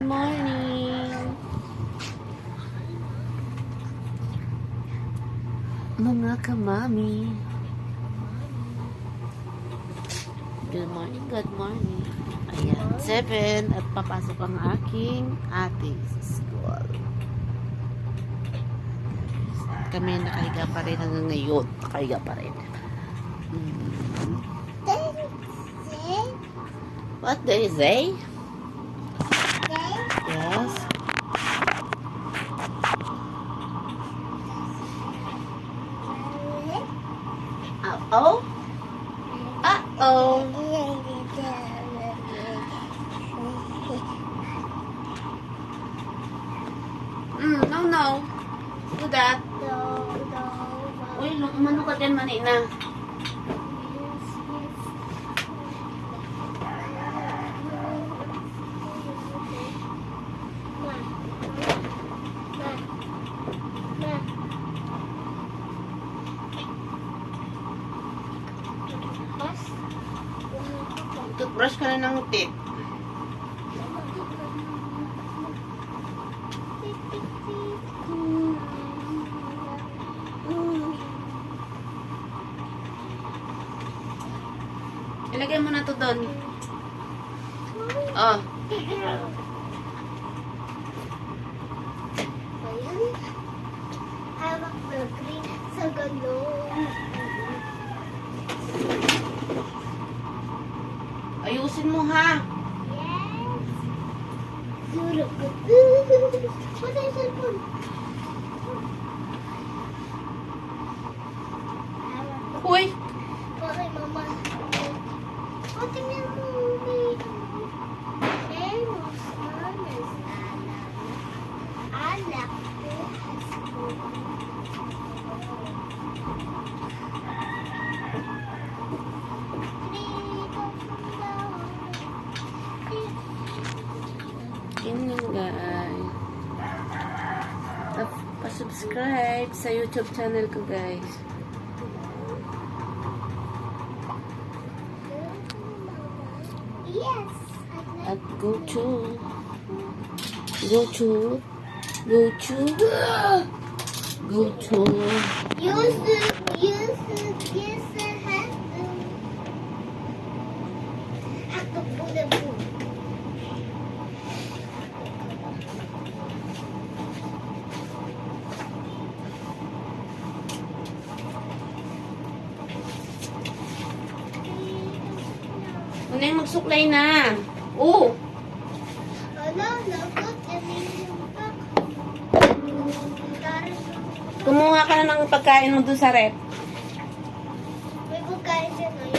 morning. Mga kamami. Good morning, good morning. Ayan, 7 at papasok ang aking ate sa school. Kami nakahiga pa rin hanggang ngayon. Nakahiga pa rin. What day is it? Yes. Uh-oh. Uh-oh. No. Do that. Uy, umano ka dyan, manina. Toothbrush ka na ng teeth. Ilagay mo na to doon. Oh. Hawak na green sa galon. Ayusin mo ha. Yes. Durog. Patay yung cellphone. Uy. Okay, mama. O, tingnan mo. Hemos, mamas, alak. Yun guys. Pa-subscribe sa YouTube channel ko guys. Yes. At go to Use the hand. Ako po na po. Ano yung magsuklay na? Oh! Ano? Lagot. Yung pak. Kumuha ka na ng pagkain mo doon sa rep. May pagkain siya ngayon.